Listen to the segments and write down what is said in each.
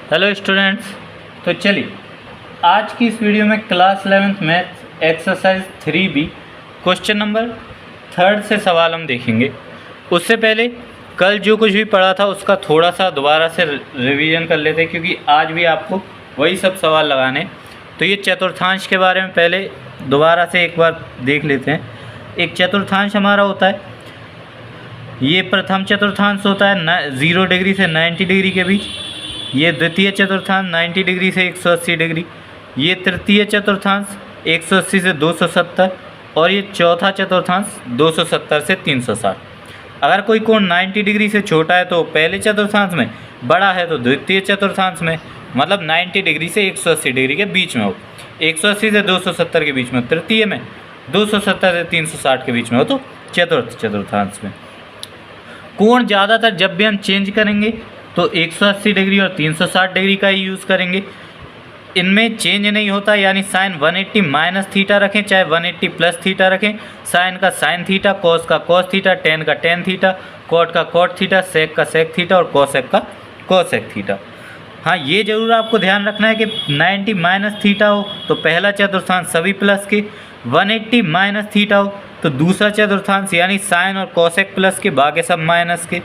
Hello students. तो चलिए आज की इस वीडियो में class 11th maths exercise 3B question number 3 से सवाल हम देखेंगे। उससे पहले कल जो कुछ भी पढ़ा था उसका थोड़ा सा दोबारा से रिवीजन कर लेते हैं, क्योंकि आज भी आपको वही सब सवाल लगाने। तो ये चतुर्थांश के बारे में पहले दोबारा से एक बार देख लेते हैं। एक चतुर्थांश हमारा होता है, ये प्रथम चतुर्थांश होता है 0 डिग्री से 90 डिग्री के बीच। ये द्वितीय चतुर्थांश 90 डिग्री से 180 डिग्री। ये तृतीय चतुर्थांश 180 से 270 और ये चौथा चतुर्थांश 270 से 360। अगर कोई कोण 90 डिग्री से छोटा है तो पहले चतुर्थांश में, बड़ा है तो द्वितीय चतुर्थांश में, मतलब 90 डिग्री से 180 डिग्री के बीच में हो। 180 से 270 के बीच में तृतीय में, 270 से 360 के बीच में हो तो चतुर्थ चतुर्थांश में। कोण ज़्यादातर जब भी हम चेंज करेंगे तो 180 डिग्री और 360 डिग्री का ही यूज़ करेंगे। इनमें चेंज नहीं होता, यानी साइन 180 माइनस थीटा रखें चाहे 180 प्लस थीटा रखें। साइन का साइन थीटा, कॉस का कॉस थीटा, टेन का टेन थीटा, कॉट का कॉट थीटा, सेक का सेक थीटा और कोसेक का कोसेक थीटा। हाँ, ये जरूर आपको ध्यान रखना है कि 90 माइनस थीटा हो तो पहला चतुर्थांश सभी प्लस के, 180 माइनस थीटा हो तो दूसरा चतुर्थांश यानी साइन और कोसेक प्लस के, बाकी सब माइनस के।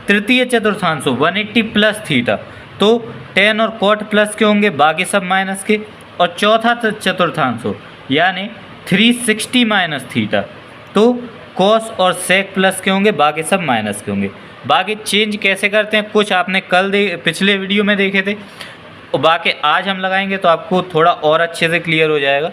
तृतीय चतुर्थांश हो 180 प्लस थीटा तो टेन और कॉट प्लस के होंगे, बाकी सब माइनस के। और चौथा चतुर्थांश हो यानी 360 माइनस थीटा तो कॉस और सेक प्लस के होंगे, बाकी सब माइनस के होंगे। बाकी चेंज कैसे करते हैं कुछ आपने कल पिछले वीडियो में देखे थे, और बाकी आज हम लगाएंगे तो आपको थोड़ा और अच्छे से क्लियर हो जाएगा।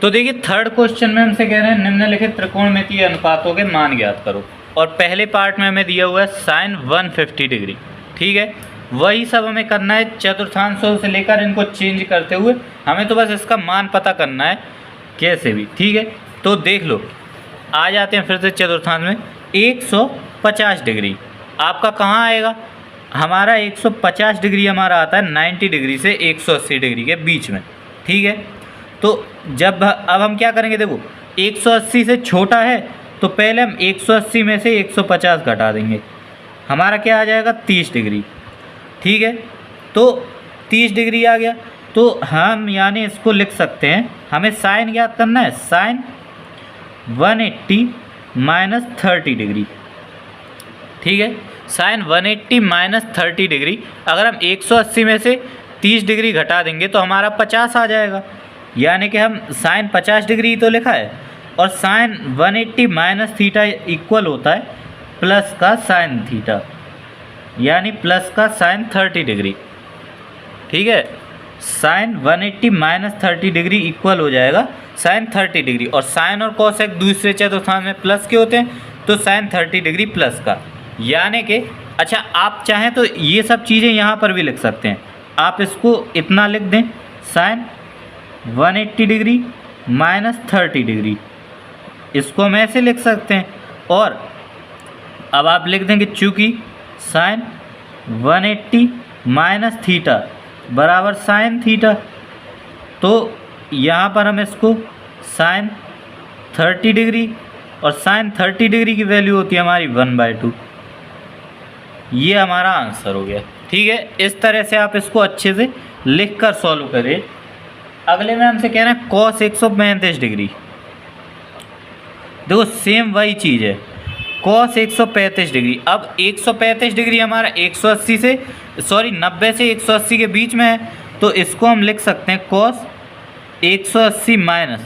तो देखिए थर्ड क्वेश्चन में हमसे कह रहे हैं निम्नलिखित त्रिकोणमितीय अनुपातों के मान ज्ञात करो। और पहले पार्ट में हमें दिया हुआ है साइन 150 डिग्री। ठीक है, वही सब हमें करना है चतुर्थांशों से लेकर इनको चेंज करते हुए। हमें तो बस इसका मान पता करना है कैसे भी। ठीक है, तो देख लो, आ जाते हैं फिर से चतुर्थांश में। 150 डिग्री आपका कहाँ आएगा? हमारा 150 डिग्री हमारा आता है 90 डिग्री से 180 डिग्री के बीच में। ठीक है, तो जब अब हम क्या करेंगे, देखो 180 से छोटा है तो पहले हम 180 में से 150 घटा देंगे, हमारा क्या आ जाएगा 30 डिग्री। ठीक है, तो 30 डिग्री आ गया तो हम यानी इसको लिख सकते हैं, हमें साइन ज्ञात करना है, साइन 180 माइनस 30 डिग्री। ठीक है, साइन 180 माइनस 30 डिग्री। अगर हम 180 में से 30 डिग्री घटा देंगे तो हमारा 50 आ जाएगा, यानी कि हम साइन 50 डिग्री तो लिखा है और साइन 180 माइनस थीटा इक्वल होता है प्लस का साइन थीटा, यानी प्लस का साइन 30 डिग्री। ठीक है, साइन 180 माइनस 30 डिग्री इक्वल हो जाएगा साइन 30 डिग्री। और साइन और कोसेक दूसरे चतुर्थांश में प्लस के होते हैं तो साइन 30 डिग्री प्लस का, यानी कि अच्छा आप चाहें तो ये सब चीज़ें यहाँ पर भी लिख सकते हैं। आप इसको इतना लिख दें, साइन 180 डिग्री माइनस 30 डिग्री, इसको हम ऐसे लिख सकते हैं। और अब आप लिख देंगे चूँकि साइन 180 माइनस थीटा बराबर साइन थीटा, तो यहाँ पर हम इसको साइन 30 डिग्री, और साइन 30 डिग्री की वैल्यू होती है हमारी 1/2। ये हमारा आंसर हो गया। ठीक है, इस तरह से आप इसको अच्छे से लिख कर सॉल्व करें। अगले में हमसे कह रहे हैं कॉस 135 डिग्री। देखो सेम वही चीज़ है, कॉस 135 डिग्री। अब 135 डिग्री हमारा 180 से 90 से 180 के बीच में है, तो इसको हम लिख सकते हैं कॉस 180 माइनस,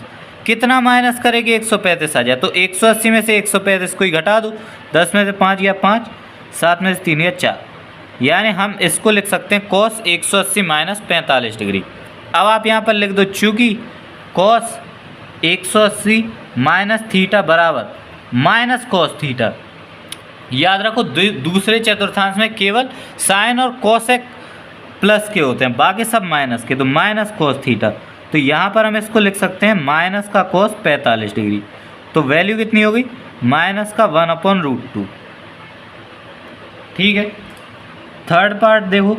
कितना माइनस करेंगे 135 आ जाए तो 180 में से 135 को ही घटा दो, 10 में से 5 गया 5, 7 में से 3 गया 4, यानी हम इसको लिख सकते हैं कॉस 180 माइनस 45 डिग्री। अब आप यहाँ पर लिख दो चूँकि कॉस 180 माइनस थीटा बराबर माइनस कॉस थीटा। याद रखो दूसरे चतुर्थांश में केवल साइन और कोसेक प्लस के होते हैं, बाकी सब माइनस के, तो माइनस कॉस थीटा। तो यहाँ पर हम इसको लिख सकते हैं माइनस का कॉस 45 डिग्री। तो वैल्यू कितनी होगी, माइनस का 1/√2। ठीक है, थर्ड पार्ट देखो,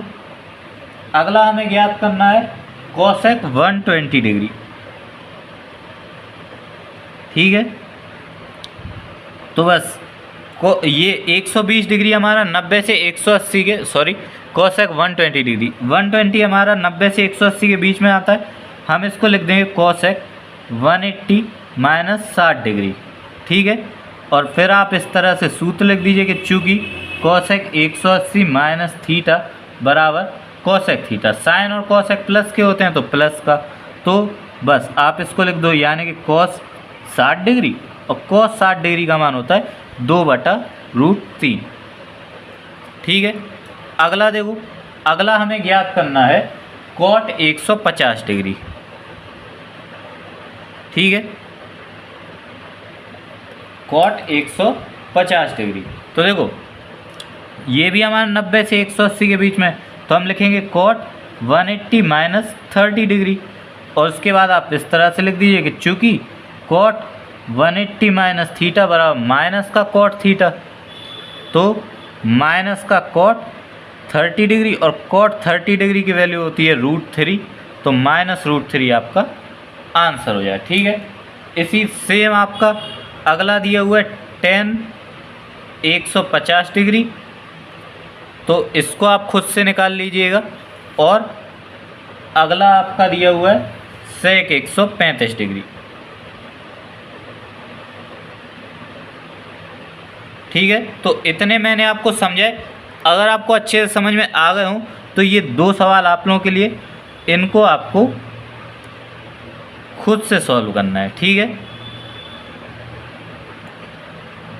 अगला हमें ज्ञात करना है कोसेक 120 डिग्री। ठीक है, तो बस को ये 120 डिग्री हमारा 90 से 180 के कोसेक 120 डिग्री। 120 हमारा 90 से 180 के बीच में आता है, हम इसको लिख देंगे कोसेक 180 माइनस 60 डिग्री। ठीक है, और फिर आप इस तरह से सूत्र लिख दीजिए कि चूँकि कोसेक 180 माइनस थीटा बराबर कोसेक थीटा। साइन और कोसेक प्लस के होते हैं तो प्लस का, तो बस आप इसको लिख दो, यानी कि कोस 60 डिग्री और कोस 60 डिग्री का मान होता है 2/√3। ठीक है, अगला देखो, अगला हमें ज्ञात करना है कॉट 150 डिग्री। ठीक है, कॉट 150 डिग्री। तो देखो ये भी हमारा 90 से 180 के बीच में, तो हम लिखेंगे कॉट 180 माइनस 30 डिग्री, और उसके बाद आप इस तरह से लिख दीजिए कि चूँकि कॉट 180 माइनस थीटा बराबर माइनस का कॉट थीटा, तो माइनस का कॉट 30 डिग्री और कॉट 30 डिग्री की वैल्यू होती है √3, तो -√3 आपका आंसर हो जाए। ठीक है, इसी सेम आपका अगला दिया हुआ है tan 150 डिग्री, तो इसको आप खुद से निकाल लीजिएगा, और अगला आपका दिया हुआ है sec 135 डिग्री। ठीक है, तो इतने मैंने आपको समझाए। अगर आपको अच्छे से समझ में आ गए हों तो ये 2 सवाल आप लोगों के लिए, इनको आपको खुद से सॉल्व करना है। ठीक है,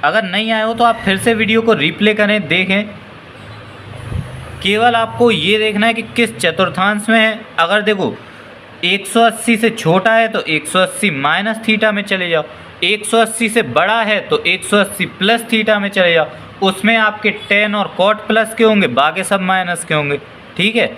अगर नहीं आए हो तो आप फिर से वीडियो को रिप्ले करें, देखें। केवल आपको ये देखना है कि किस चतुर्थांश में है। अगर देखो 180 से छोटा है तो 180 माइनस थीटा में चले जाओ, 180 से बड़ा है तो 180 प्लस थीटा में चले जाओ, उसमें आपके tan और cot प्लस के होंगे, बाकी सब माइनस के होंगे। ठीक है,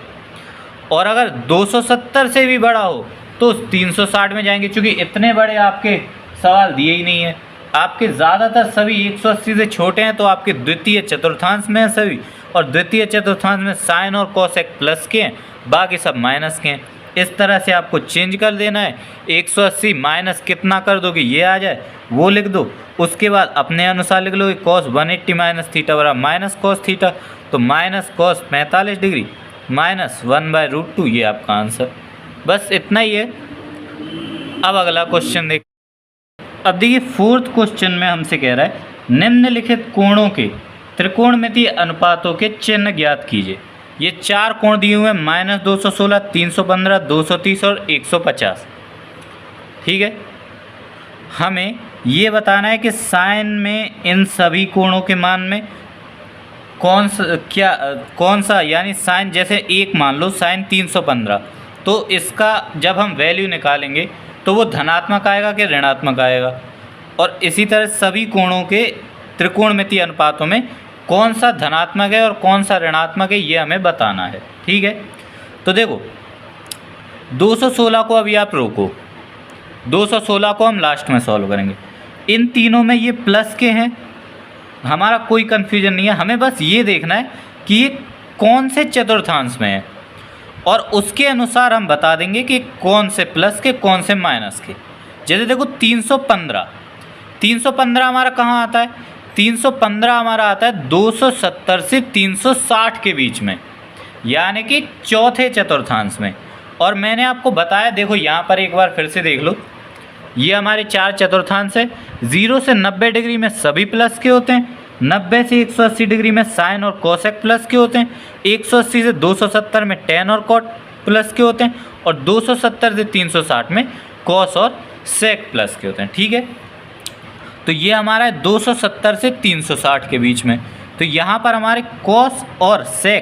और अगर 270 से भी बड़ा हो तो 360 में जाएंगे, क्योंकि इतने बड़े आपके सवाल दिए ही नहीं है। आपके ज़्यादातर सभी 180 से छोटे हैं, तो आपके द्वितीय चतुर्थांश में हैं सभी, और द्वितीय चतुर्थांश में साइन और कोसेक प्लस के हैं, बाकी सब माइनस के हैं। इस तरह से आपको चेंज कर देना है। 180 माइनस कितना कर दोगे, ये आ जाए वो लिख दो, उसके बाद अपने अनुसार लिख लो कि कॉस 180 माइनस थीटा बराबर माइनस कॉस थीटा, तो माइनस कॉस 45 डिग्री माइनस 1/√2, ये आपका आंसर। बस इतना ही है। अब अगला क्वेश्चन देख। अब देखिए 4th क्वेश्चन में हमसे कह रहा है निम्नलिखित कोणों के त्रिकोणमितीय अनुपातों के चिन्ह ज्ञात कीजिए। ये 4 कोण दिए हुए हैं, -216, 315, 230 और 150। ठीक है, हमें ये बताना है कि साइन में इन सभी कोणों के मान में कौन सा यानी साइन, जैसे एक मान लो साइन 315, तो इसका जब हम वैल्यू निकालेंगे तो वो धनात्मक आएगा कि ऋणात्मक आएगा, और इसी तरह सभी कोणों के त्रिकोणमितीय अनुपातों में कौन सा धनात्मक है और कौन सा ऋणात्मक है, ये हमें बताना है। ठीक है, तो देखो 216 को अभी आप रोको, 216 को हम लास्ट में सॉल्व करेंगे। इन तीनों में ये प्लस के हैं, हमारा कोई कन्फ्यूजन नहीं है, हमें बस ये देखना है कि ये कौन से चतुर्थांश में है, और उसके अनुसार हम बता देंगे कि कौन से प्लस के कौन से माइनस के। जैसे देखो 315 हमारा कहाँ आता है, 315 हमारा आता है 270 से 360 के बीच में, यानी कि चौथे चतुर्थांश में। और मैंने आपको बताया, देखो यहाँ पर एक बार फिर से देख लो, ये हमारे 4 चतुर्थांश है। 0 से 90 डिग्री में सभी प्लस के होते हैं, 90 से 180 डिग्री में साइन और कोसेक प्लस के होते हैं, 180 से 270 में tan और cot प्लस के होते हैं, और 270 से 360 में cos और sec प्लस के होते हैं। ठीक है, तो ये हमारा है 270 से 360 के बीच में, तो यहाँ पर हमारे cos और sec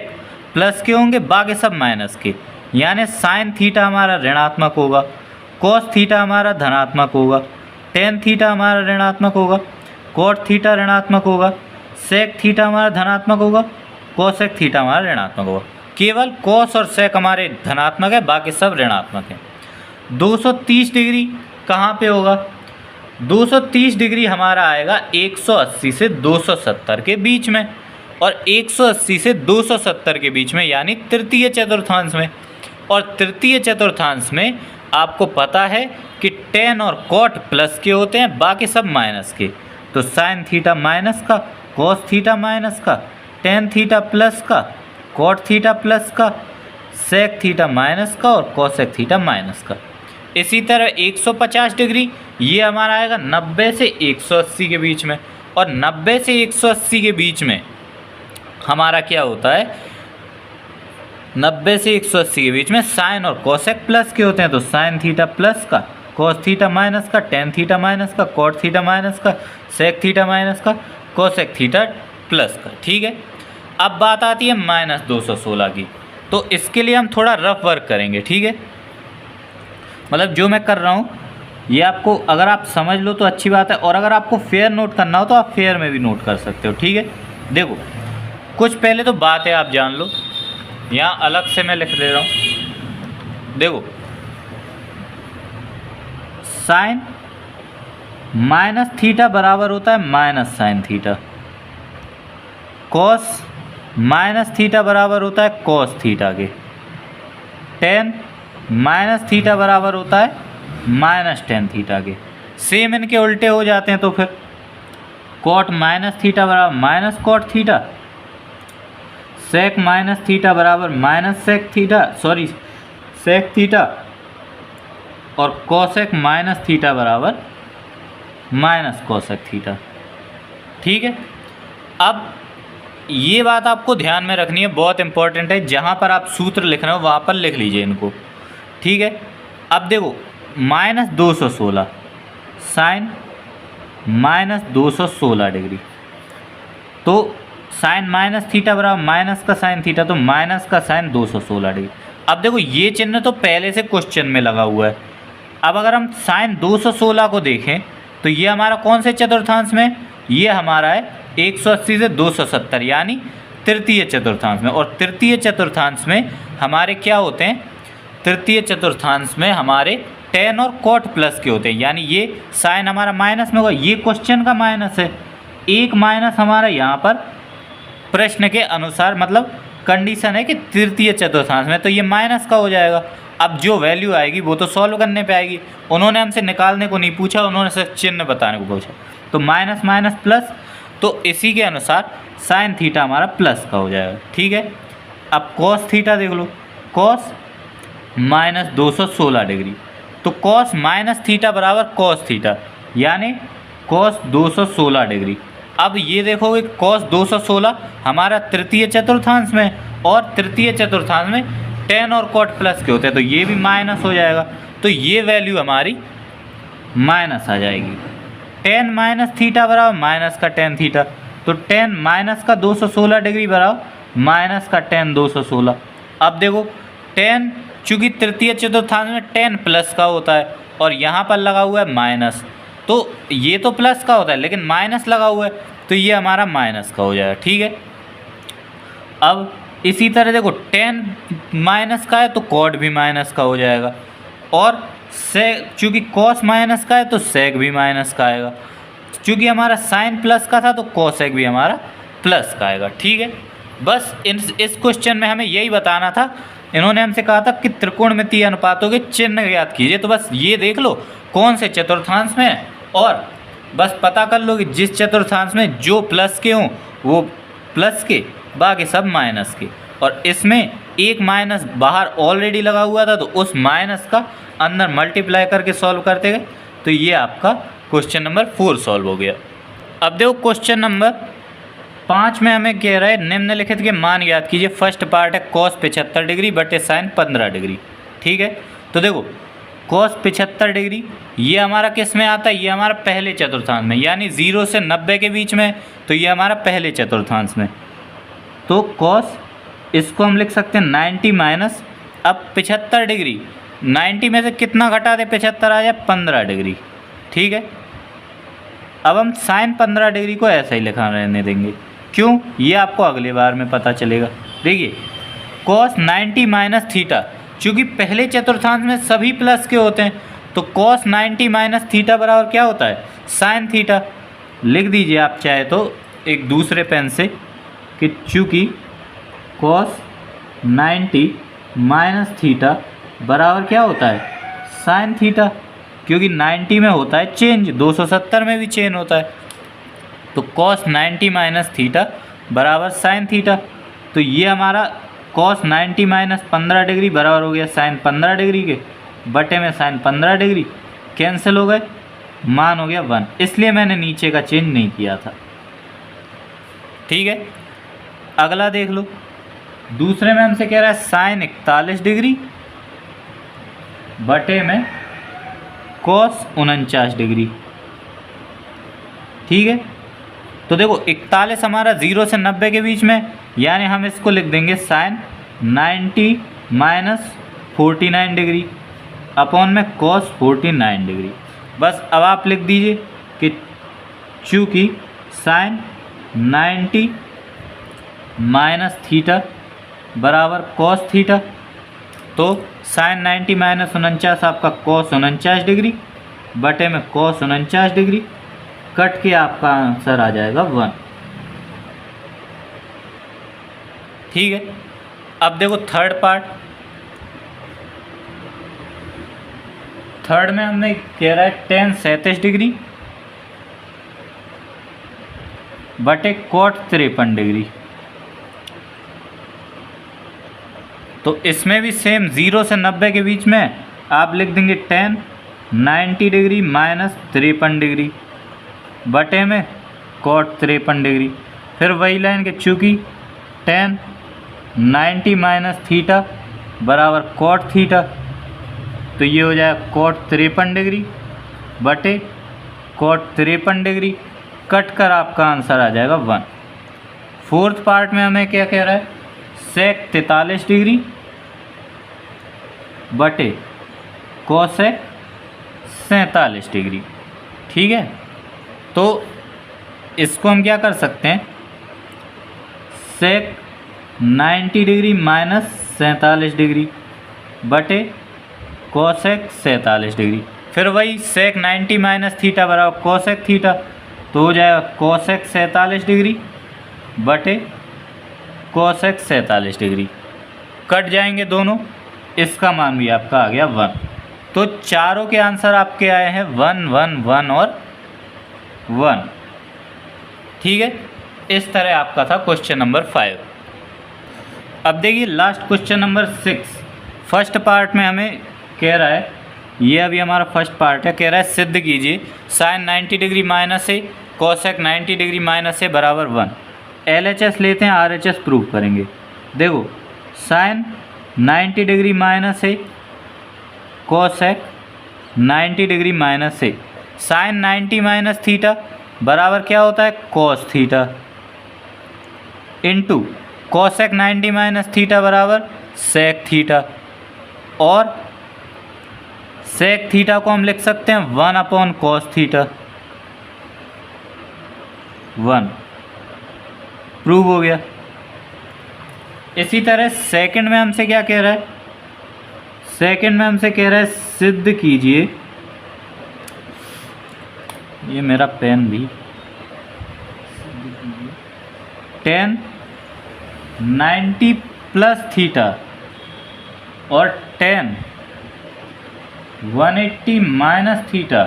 प्लस के होंगे, बाकी सब माइनस के, यानी साइन थीटा हमारा ऋणात्मक होगा, cos थीटा हमारा धनात्मक होगा, tan थीटा हमारा ऋणात्मक होगा, cot थीटा ऋणात्मक होगा, sec थीटा हमारा धनात्मक होगा, cosec थीटा हमारा ऋणात्मक होगा। केवल cos और sec हमारे धनात्मक है, बाकी सब ऋणात्मक है। 230 डिग्री कहाँ पे होगा, 230 डिग्री हमारा आएगा 180 से 270 के बीच में, और 180 से 270 के बीच में यानी तृतीय चतुर्थांश में। और तृतीय चतुर्थांश में आपको पता है कि tan और cot प्लस के होते हैं, बाकी सब माइनस के, तो साइन थीटा माइनस का, cos थीटा माइनस का, tan थीटा प्लस का, कॉट थीटा प्लस का, सेक थीटा माइनस का और कोसेक थीटा माइनस का। इसी तरह 150 डिग्री ये हमारा आएगा 90 से 180 के बीच में, और 90 से 180 के बीच में हमारा क्या होता है, 90 से 180 के बीच में साइन और कोसेक प्लस के होते हैं। तो साइन थीटा प्लस का, कोस थीटा माइनस का, टेन थीटा माइनस का, कॉट थीटा माइनस का, सेक थीटा माइनस का, कोसेक थीटा प्लस का। ठीक है, अब बात आती है -216 की। तो इसके लिए हम थोड़ा रफ वर्क करेंगे। ठीक है, मतलब जो मैं कर रहा हूँ ये आपको अगर आप समझ लो तो अच्छी बात है, और अगर आपको फेयर नोट करना हो तो आप फेयर में भी नोट कर सकते हो। ठीक है, देखो कुछ पहले तो बात है आप जान लो, यहाँ अलग से मैं लिख दे रहा हूँ। देखो साइन माइनस थीटा बराबर होता है minus sine theta, cos minus theta बराबर होता है कॉस थीटा के, टेन माइनस थीटा बराबर होता है माइनस टेन थीटा के। सेम इनके उल्टे हो जाते हैं तो फिर कॉट माइनस थीटा बराबर minus cot theta, sec minus theta बराबर minus sec theta, sorry sec theta, और कोसेक माइनस थीटा बराबर माइनस कोसेक थीटा। ठीक है, अब ये बात आपको ध्यान में रखनी है, बहुत इंपॉर्टेंट है। जहाँ पर आप सूत्र लिख रहे हो वहाँ पर लिख लीजिए इनको। ठीक है, अब देखो -216 साइन -216 डिग्री, तो साइन माइनस थीटा बराबर माइनस का साइन थीटा, तो माइनस का साइन 216 डिग्री। अब देखो ये चिन्ह तो पहले से क्वेश्चन में लगा हुआ है। अब अगर हम साइन 216 को देखें तो ये हमारा कौन से चतुर्थांश में, ये हमारा है 180 से 270 यानी तृतीय चतुर्थांश में। और तृतीय चतुर्थांश में हमारे क्या होते हैं, तृतीय चतुर्थांश में हमारे टेन और कॉट प्लस के होते हैं, यानी ये साइन हमारा माइनस में होगा, ये क्वेश्चन का माइनस है, एक माइनस हमारा यहाँ पर प्रश्न के अनुसार मतलब कंडीशन है कि तृतीय चतुर्थांश में, तो ये माइनस का हो जाएगा। अब जो वैल्यू आएगी वो तो सॉल्व करने पे आएगी, उन्होंने हमसे निकालने को नहीं पूछा, उन्होंने सिर्फ चिन्ह बताने को पूछा। तो माइनस माइनस प्लस, तो इसी के अनुसार साइन थीटा हमारा प्लस का हो जाएगा। ठीक है, अब कॉस थीटा देख लो, कॉस -216 डिग्री, तो कॉस माइनस थीटा बराबर कॉस थीटा यानी कॉस 216 डिग्री। अब ये देखोगे कॉस 216 हमारा तृतीय चतुर्थांश में, और तृतीय चतुर्थांश में टेन और कॉट प्लस के होते हैं, तो ये भी माइनस हो जाएगा, तो ये वैल्यू हमारी माइनस आ जाएगी। टेन माइनस थीटा बराबर माइनस का टेन थीटा, तो टेन माइनस का 216 डिग्री बराबर माइनस का टेन 216। अब देखो टेन चूँकि तृतीय चतुर्थांश में टेन प्लस का होता है और यहाँ पर लगा हुआ है माइनस, तो ये तो प्लस का होता है लेकिन माइनस लगा हुआ है, तो ये हमारा माइनस का हो जाएगा। ठीक है, अब इसी तरह देखो टेन माइनस का है तो कॉट भी माइनस का हो जाएगा, और सेक चूँकि कॉस माइनस का है तो सेक भी माइनस का आएगा, चूँकि हमारा साइन प्लस का था तो कोसेक भी हमारा प्लस का आएगा। ठीक है, बस इस क्वेश्चन में हमें यही बताना था। इन्होंने हमसे कहा था कि त्रिकोणमितीय अनुपातों के चिन्ह ज्ञात कीजिए, तो बस ये देख लो कौन से चतुर्थांश में है, और बस पता कर लो कि जिस चतुर्थांश में जो प्लस के हों वो प्लस के, बाकी सब माइनस के, और इसमें एक माइनस बाहर ऑलरेडी लगा हुआ था तो उस माइनस का अंदर मल्टीप्लाई करके सॉल्व करते गए, तो ये आपका क्वेश्चन नंबर 4 सॉल्व हो गया। अब देखो क्वेश्चन नंबर 5 में हमें कह रहा है निम्नलिखित के मान ज्ञात कीजिए। फर्स्ट पार्ट है कॉस 75 डिग्री बटे साइन 15 डिग्री। ठीक है, तो देखो कॉस 75 डिग्री ये हमारा किस में आता है, ये हमारा पहले चतुर्थांश में, यानी 0 से 90 के बीच में, तो ये हमारा पहले चतुर्थांश में। तो कॉस इसको हम लिख सकते हैं 90 माइनस, अब 75 डिग्री 90 में से कितना घटा दे, 75 आ जाए 15 डिग्री। ठीक है, अब हम साइन 15 डिग्री को ऐसा ही लिखा रहने देंगे, क्यों ये आपको अगले बार में पता चलेगा। देखिए कॉस 90 माइनस थीटा, चूँकि पहले चतुर्थांश में सभी प्लस के होते हैं, तो कॉस 90 माइनस थीटा बराबर क्या होता है, साइन थीटा। लिख दीजिए आप चाहे तो एक दूसरे पेन से कि चूँकि कॉस 90 माइनस थीटा बराबर क्या होता है, साइन थीटा, क्योंकि 90 में होता है चेंज, 270 में भी चेंज होता है, तो कॉस 90 माइनस थीटा बराबर साइन थीटा। तो ये हमारा कॉस 90 माइनस 15 डिग्री बराबर हो गया साइन 15 डिग्री के बटे में साइन 15 डिग्री, कैंसिल हो गए, मान हो गया 1, इसलिए मैंने नीचे का चेंज नहीं किया था। ठीक है, अगला देख लो। दूसरे में हमसे कह रहा है साइन 41 डिग्री बटे में कॉस 49 डिग्री। ठीक है, तो देखो 41 हमारा 0 से 90 के बीच में, यानी हम इसको लिख देंगे साइन 90 माइनस 49 डिग्री अपॉन में कॉस 49 डिग्री। बस अब आप लिख दीजिए कि चूँकि साइन 90 माइनस थीटा बराबर कॉस थीटा, तो साइन 90 माइनस 49 आपका कॉस 49 डिग्री बटे में कॉस 49 डिग्री, कट के आपका आंसर आ जाएगा 1। ठीक है, अब देखो थर्ड पार्ट। थर्ड में हमने कह रहा है टेन 37 डिग्री बटे कॉट 53 डिग्री। तो इसमें भी सेम 0 से 90 के बीच में आप लिख देंगे टेन 90 डिग्री माइनस 53 डिग्री बटे में कॉट 53 डिग्री। फिर वही लाइन के चूँकि टेन 90 माइनस थीटा बराबर कॉट थीटा, तो ये हो जाएगा कॉट 53 डिग्री बटे कॉट 53 डिग्री, कट कर आपका आंसर आ जाएगा 1। फोर्थ पार्ट में हमें क्या कह रहा है, सेक 43 डिग्री बटे कोसेक 47 डिग्री। ठीक है, तो इसको हम क्या कर सकते हैं, सेक 90 डिग्री माइनस 47 डिग्री बटे कोसेक 47 डिग्री। फिर वही सेक 90 माइनस थीटा बराबर कोसेक थीटा, तो हो जाएगा कोसेक 47 डिग्री बटे कोसेक 47 डिग्री, कट जाएंगे दोनों, इसका मान भी आपका आ गया 1। तो चारों के आंसर आपके आए हैं 1 1 1 और 1। ठीक है, इस तरह आपका था क्वेश्चन नंबर 5। अब देखिए last question number 6। First part में हमें कह रहा है, ये अभी हमारा फर्स्ट पार्ट है, कह रहा है सिद्ध कीजिए साइन 90 डिग्री माइनस ए कोसेक 90 डिग्री माइनस ए बराबर 1। LHS लेते हैं, RHS प्रूव करेंगे। देखो साइन 90 डिग्री माइनस ए कोसेक 90 डिग्री माइनस ए, साइन 90 माइनस थीटा बराबर क्या होता है cos theta, into cosec 90 minus theta बराबर सेक थीटा, और सेक थीटा को हम लिख सकते हैं 1 अपॉन कॉस थीटा। 1 प्रूव हो गया। इसी तरह सेकंड में हमसे क्या कह रहा है, सेकंड में हमसे कह रहा है सिद्ध कीजिए, ये मेरा पेन भी, टेन 90 प्लस थीटा और टेन 180 माइनस थीटा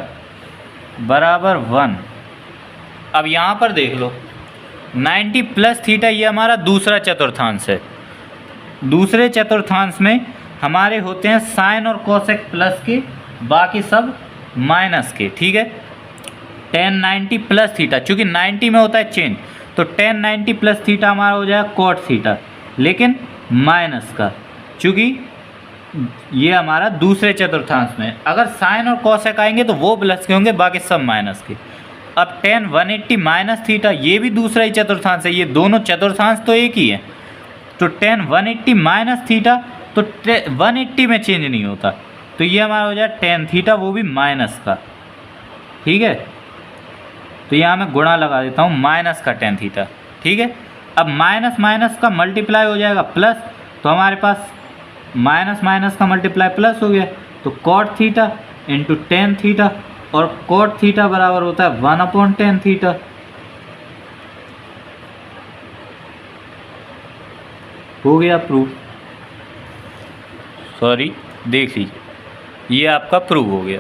बराबर 1। अब यहाँ पर देख लो 90 प्लस थीटा ये हमारा दूसरा चतुर्थांश है। दूसरे चतुर्थांश में हमारे होते हैं साइन और कोसेक प्लस के, बाकी सब माइनस के। ठीक है, टेन 90 प्लस थीटा, चूँकि 90 में होता है चेंज, तो टेन 90 प्लस थीटा हमारा हो जाएगा कॉट थीटा, लेकिन माइनस का, चूँकि ये हमारा दूसरे चतुर्थांश में। अगर साइन और कोसेक आएंगे तो वो प्लस के होंगे, बाकी सब माइनस के। अब टेन 180 माइनस थीटा ये भी दूसरा ही चतुर्थांश है, ये दोनों चतुर्थांश तो एक ही है। तो टेन 180 माइनस थीटा, तो 180 में चेंज नहीं होता, तो ये हमारा हो जाए टेन थीटा, वो भी माइनस का। ठीक है, तो यहाँ मैं गुणा लगा देता हूँ माइनस का टेन थीटा। ठीक है, अब माइनस माइनस का मल्टीप्लाई हो जाएगा प्लस, तो हमारे पास माइनस माइनस का मल्टीप्लाई प्लस हो गया, तो cot theta into tan theta, और कॉट थीटा बराबर होता है 1 अपॉन टेन थीटा। हो गया प्रूफ, सॉरी देख लीजिए, ये आपका प्रूव हो गया।